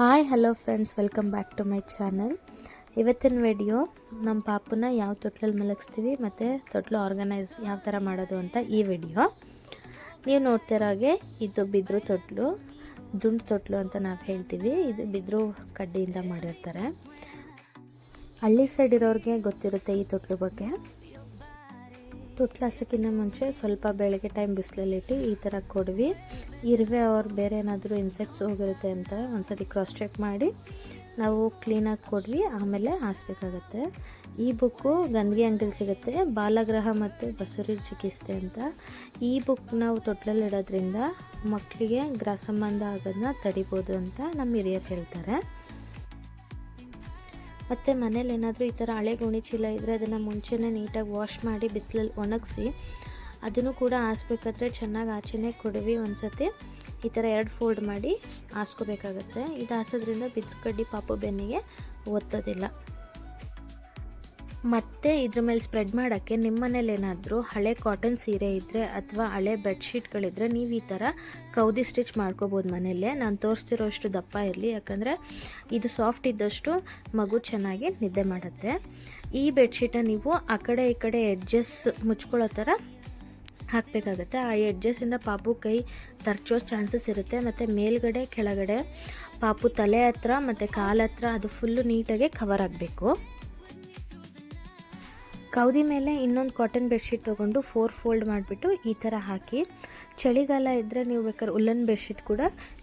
Hi hello friends, welcome back to my channel. ಇವತ್ತಿನ video ನಮ್ಮ ಪಾಪನ ಯಾವ ತೊಟ್ಲಲ್ಲಿ ಮಲಗಿಸ್ತೀವಿ ಮತ್ತು ತೊಟ್ಲು ಆರ್ಗನೈಸ್ ಯಾವ ಥರ ಮಾಡೋದು ಅಂತ ಈ ವಿಡಿಯೋ. ನೀವು ನೋಡ್ತಿರೋಗೆ ಇದು ಬಿದಿರು ತೊಟ್ಲು, ದುಂಡು ತೊಟ್ಲು ಅಂತ ನಾವು ಹೇಳ್ತೀವಿ. ಇದು ಬಿದಿರು ಕಡ್ಡಿಯಿಂದ ಮಾಡಿರ್ತಾರೆ. ಹಳ್ಳಿ ಸೈಡ್ ಇರೋರಿಗೆ ಗೊತ್ತಿರುತ್ತೆ ಈ ತೊಟ್ಲು ಬಗ್ಗೆ. ತೊಟ್ಲು ಹಾಸೋಕ್ಕಿಂತ ಮುಂಚೆ ಸ್ವಲ್ಪ ಬೆಳಗ್ಗೆ ಟೈಮ್ ಬಿಸಿಲಲ್ಲಿಟ್ಟು ಈ ಥರ ಕೊಡ್ವಿ, ಇರುವೆ ಅವ್ರು ಬೇರೆ ಏನಾದರೂ ಇನ್ಸೆಕ್ಟ್ಸ್ ಹೋಗಿರುತ್ತೆ ಅಂತ ಒಂದ್ಸತಿ ಕ್ರಾಸ್ ಚೆಕ್ ಮಾಡಿ ನಾವು ಕ್ಲೀನಾಗಿ ಕೊಡ್ವಿ, ಆಮೇಲೆ ಹಾಸ್ಬೇಕಾಗತ್ತೆ. ಈ ಬುಕ್ಕು ಗಂಧಿ ಅಂಗಡಿಲಿ ಸಿಗುತ್ತೆ, ಬಾಲಗ್ರಹ ಮತ್ತು ಬಸುರಿ ಚಿಕಿತ್ಸೆ ಅಂತ. ಈ ಬುಕ್ ನಾವು ತೊಟ್ಲಲ್ಲಿ ಇಡೋದ್ರಿಂದ ಮಕ್ಕಳಿಗೆ ಗ್ರಹ ಸಂಬಂಧ ಆಗೋದನ್ನ ತಡಿಬೋದು ಅಂತ ನಮ್ಮ ಹಿರಿಯರು ಹೇಳ್ತಾರೆ. ಮತ್ತು ಮನೇಲಿ ಏನಾದರೂ ಈ ಥರ ಹಳೆ ಗೋಣಿ ಚೀಲ ಇದ್ದರೆ ಅದನ್ನು ಮುಂಚೆನೇ ನೀಟಾಗಿ ವಾಶ್ ಮಾಡಿ ಬಿಸಿಲಲ್ಲಿ ಒಣಗಿಸಿ ಅದನ್ನು ಕೂಡ ಹಾಸ್ಬೇಕಾದ್ರೆ ಚೆನ್ನಾಗಿ ಆಚೆನೇ ಕೊಡವಿ ಒಂದ್ಸತಿ ಈ ಥರ 2 ಫೋಲ್ಡ್ ಮಾಡಿ ಹಾಸ್ಕೋಬೇಕಾಗತ್ತೆ. ಇದು ಹಾಸೋದ್ರಿಂದ ಬಿದಿರು ಕಡ್ಡಿ ಪಾಪು ಬೆನ್ನಿಗೆ ಒತ್ತೋದಿಲ್ಲ. ಮತ್ತು ಇದ್ರ ಮೇಲೆ ಸ್ಪ್ರೆಡ್ ಮಾಡೋಕ್ಕೆ ನಿಮ್ಮ ಮನೇಲಿ ಏನಾದರೂ ಹಳೆ ಕಾಟನ್ ಸೀರೆ ಇದ್ದರೆ ಅಥವಾ ಹಳೆ ಬೆಡ್ಶೀಟ್ಗಳಿದ್ದರೆ ನೀವು ಈ ಥರ ಕೌದಿ ಸ್ಟಿಚ್ ಮಾಡ್ಕೋಬೋದು ಮನೆಯಲ್ಲೇ. ನಾನು ತೋರಿಸ್ತಿರೋಷ್ಟು ದಪ್ಪ ಇರಲಿ, ಯಾಕಂದರೆ ಇದು ಸಾಫ್ಟ್ ಇದ್ದಷ್ಟು ಮಗು ಚೆನ್ನಾಗಿ ನಿದ್ದೆ ಮಾಡುತ್ತೆ. ಈ ಬೆಡ್ಶೀಟನ್ನು ನೀವು ಆ ಕಡೆ ಈ ಕಡೆ ಎಡ್ಜಸ್ ಮುಚ್ಕೊಳ್ಳೋ ಥರ ಹಾಕಬೇಕಾಗತ್ತೆ. ಆ ಎಡ್ಜಸ್ಸಿಂದ ಪಾಪು ಕೈ ತರ್ಚೋ ಚಾನ್ಸಸ್ ಇರುತ್ತೆ. ಮತ್ತು ಮೇಲ್ಗಡೆ ಕೆಳಗಡೆ ಪಾಪು ತಲೆ ಹತ್ರ ಮತ್ತು ಕಾಲ ಹತ್ರ ಅದು ಫುಲ್ಲು ನೀಟಾಗಿ ಕವರ್ ಆಗಬೇಕು. ಕೌದಿ ಮೇಲೆ ಇನ್ನೊಂದು ಕಾಟನ್ ಬೆಡ್ಶೀಟ್ ತೊಗೊಂಡು 4 ಫೋಲ್ಡ್ ಮಾಡಿಬಿಟ್ಟು ಈ ಥರ ಹಾಕಿ, ಚಳಿಗಾಲ ಇದ್ದರೆ ನೀವು ಬೇಕಾದ್ರೆ ಉಲ್ಲನ್ ಬೆಡ್ಶೀಟ್ ಕೂಡ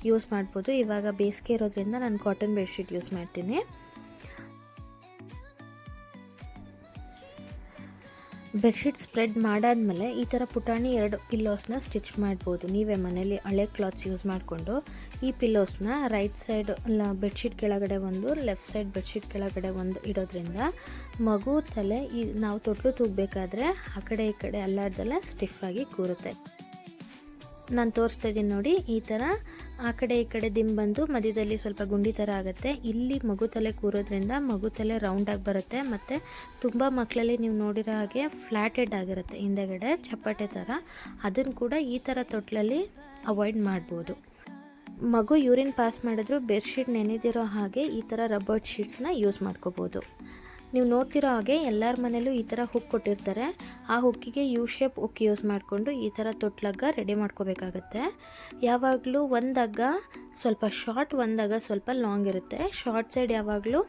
ಯೂಸ್ ಮಾಡ್ಬೋದು. ಇವಾಗ ಬೇಸಿಗೆ ಇರೋದ್ರಿಂದ ನಾನು ಕಾಟನ್ ಬೆಡ್ಶೀಟ್ ಯೂಸ್ ಮಾಡ್ತೀನಿ. ಬೆಡ್ಶೀಟ್ ಸ್ಪ್ರೆಡ್ ಮಾಡಾದ್ಮೇಲೆ ಈ ಥರ ಪುಟಾಣಿ 2 ಪಿಲ್ಲೋಸ್ನ ಸ್ಟಿಚ್ ಮಾಡ್ಬೋದು. ನೀವೇ ಮನೇಲಿ ಹಳೆ ಕ್ಲಾತ್ಸ್ ಯೂಸ್ ಮಾಡಿಕೊಂಡು ಈ ಪಿಲ್ಲೋಸ್ನ ರೈಟ್ ಸೈಡ್ ಬೆಡ್ಶೀಟ್ ಕೆಳಗಡೆ ಒಂದು, ಲೆಫ್ಟ್ ಸೈಡ್ ಬೆಡ್ಶೀಟ್ ಕೆಳಗಡೆ ಒಂದು ಇಡೋದ್ರಿಂದ ಮಗು ತಲೆ ನಾವು ತೊಟ್ಲು ತೂಗಬೇಕಾದ್ರೆ ಆ ಕಡೆ ಈ ಕಡೆ ಅಲ್ಲಾಡ್ದೆಲ್ಲ ಸ್ಟಿಫಾಗಿ ಕೂರುತ್ತೆ. ನಾನು ತೋರಿಸ್ತಾ ಇದ್ದೀನಿ ನೋಡಿ, ಈ ಥರ ಆ ಕಡೆ ಈ ಕಡೆ ಬಂದು ಮಧ್ಯದಲ್ಲಿ ಸ್ವಲ್ಪ ಗುಂಡಿ ಥರ ಆಗುತ್ತೆ. ಇಲ್ಲಿ ಮಗು ತಲೆ ಕೂರೋದ್ರಿಂದ ಮಗು ತಲೆ ರೌಂಡಾಗಿ ಬರುತ್ತೆ. ಮತ್ತು ತುಂಬ ಮಕ್ಕಳಲ್ಲಿ ನೀವು ನೋಡಿರೋ ಹಾಗೆ ಫ್ಲ್ಯಾಟೆಡ್ ಆಗಿರುತ್ತೆ ಹಿಂದೆಗಡೆ ಚಪ್ಪಟೆ ಥರ. ಅದನ್ನು ಕೂಡ ಈ ಥರ ತೊಟ್ಲಲ್ಲಿ ಅವಾಯ್ಡ್ ಮಾಡ್ಬೋದು. ಮಗು ಯೂರಿನ್ ಪಾಸ್ ಮಾಡಿದ್ರು ಬೆಡ್ಶೀಟ್ ನೆನೆದಿರೋ ಹಾಗೆ ಈ ಥರ ರಬ್ಬರ್ ಶೀಟ್ಸ್ನ ಯೂಸ್ ಮಾಡ್ಕೋಬೋದು. ನೀವು ನೋಡ್ತಿರೋ ಹಾಗೆ ಎಲ್ಲರ ಮನೇಲೂ ಈ ಥರ ಹುಕ್ ಕೊಟ್ಟಿರ್ತಾರೆ. ಆ ಹುಕ್ಕಿಗೆ ಯು ಶೇಪ್ ಹುಕ್ ಯೂಸ್ ಮಾಡಿಕೊಂಡು ಈ ಥರ ತೊಟ್ಲಗ್ಗ ರೆಡಿ ಮಾಡ್ಕೋಬೇಕಾಗತ್ತೆ. ಯಾವಾಗಲೂ ಒಂದು ಹಗ್ಗ ಸ್ವಲ್ಪ ಶಾರ್ಟ್, ಒಂದು ಹಗ್ಗ ಸ್ವಲ್ಪ ಲಾಂಗ್ ಇರುತ್ತೆ. ಶಾರ್ಟ್ ಸೈಡ್ ಯಾವಾಗಲೂ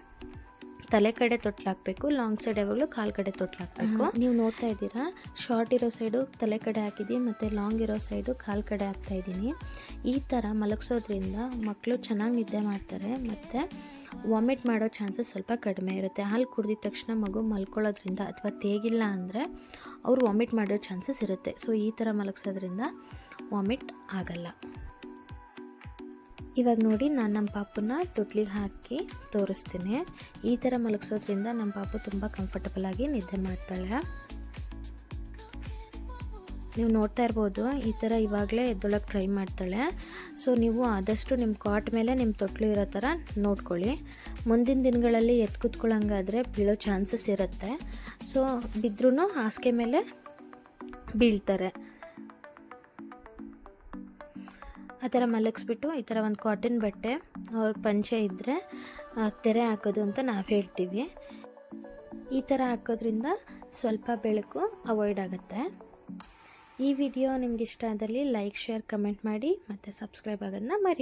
ತಲೆ ಕಡೆ ತೊಟ್ಲು ಹಾಕಬೇಕು, ಲಾಂಗ್ ಸೈಡ್ ಯಾವಾಗಲೂ ಕಾಲು ಕಡೆ ತೊಟ್ಲು ಹಾಕಬೇಕು. ನೀವು ನೋಡ್ತಾ ಇದ್ದೀರಾ, ಶಾರ್ಟ್ ಇರೋ ಸೈಡು ತಲೆ ಕಡೆ ಹಾಕಿದ್ದೀನಿ ಮತ್ತು ಲಾಂಗ್ ಇರೋ ಸೈಡು ಕಾಲು ಕಡೆ ಹಾಕ್ತಾಯಿದ್ದೀನಿ. ಈ ಥರ ಮಲಗಿಸೋದ್ರಿಂದ ಮಕ್ಕಳು ಚೆನ್ನಾಗಿ ನಿದ್ದೆ ಮಾಡ್ತಾರೆ ಮತ್ತು ವಾಮಿಟ್ ಮಾಡೋ ಚಾನ್ಸಸ್ ಸ್ವಲ್ಪ ಕಡಿಮೆ ಇರುತ್ತೆ. ಹಾಲು ಕುಡಿದ ತಕ್ಷಣ ಮಗು ಮಲ್ಕೊಳ್ಳೋದ್ರಿಂದ ಅಥವಾ ತೇಗಿಲ್ಲ ಅಂದರೆ ಅವರು ವಾಮಿಟ್ ಮಾಡೋ ಚಾನ್ಸಸ್ ಇರುತ್ತೆ. ಸೊ ಈ ಥರ ಮಲಗಿಸೋದ್ರಿಂದ ವಾಮಿಟ್ ಆಗಲ್ಲ. ಇವಾಗ ನೋಡಿ, ನಾನು ನಮ್ಮ ಪಾಪನ್ನ ತೊಟ್ಲಿಗೆ ಹಾಕಿ ತೋರಿಸ್ತೀನಿ. ಈ ಥರ ಮಲಗಿಸೋದ್ರಿಂದ ನಮ್ಮ ಪಾಪು ತುಂಬ ಕಂಫರ್ಟಬಲಾಗಿ ನಿದ್ದೆ ಮಾಡ್ತಾಳೆ. ನೀವು ನೋಡ್ತಾ ಇರ್ಬೋದು, ಈ ಥರ ಇವಾಗಲೇ ಎದ್ದೊಳಕ್ಕೆ ಟ್ರೈ ಮಾಡ್ತಾಳೆ. ಸೊ ನೀವು ಆದಷ್ಟು ನಿಮ್ಮ ಕಾಟ್ ಮೇಲೆ ನಿಮ್ಮ ತೊಟ್ಲು ಇರೋ ಥರ ನೋಡ್ಕೊಳ್ಳಿ. ಮುಂದಿನ ದಿನಗಳಲ್ಲಿ ಎದ್ದು ಕೂತ್ಕೊಳ್ಳೋಂಗಾದರೆ ಬೀಳೋ ಚಾನ್ಸಸ್ ಇರುತ್ತೆ. ಸೊ ಬಿದ್ರೂ ಹಾಸಿಗೆ ಮೇಲೆ ಬೀಳ್ತಾರೆ. ಆ ಥರ ಮಲಗಿಸ್ಬಿಟ್ಟು ಈ ಥರ ಒಂದು ಕಾಟನ್ ಬಟ್ಟೆ ಅವ್ರ ಪಂಚೆ ಇದ್ದರೆ ತೆರೆ ಹಾಕೋದು ಅಂತ ನಾವು ಹೇಳ್ತೀವಿ. ಈ ಥರ ಹಾಕೋದ್ರಿಂದ ಸ್ವಲ್ಪ ಬೆಳಕು ಅವಾಯ್ಡ್ ಆಗುತ್ತೆ. ಈ ವಿಡಿಯೋ ನಿಮ್ಗೆ ಇಷ್ಟ ಆದಲ್ಲಿ ಲೈಕ್, ಶೇರ್, ಕಮೆಂಟ್ ಮಾಡಿ ಮತ್ತು ಸಬ್ಸ್ಕ್ರೈಬ್ ಆಗೋದನ್ನ ಮರಿ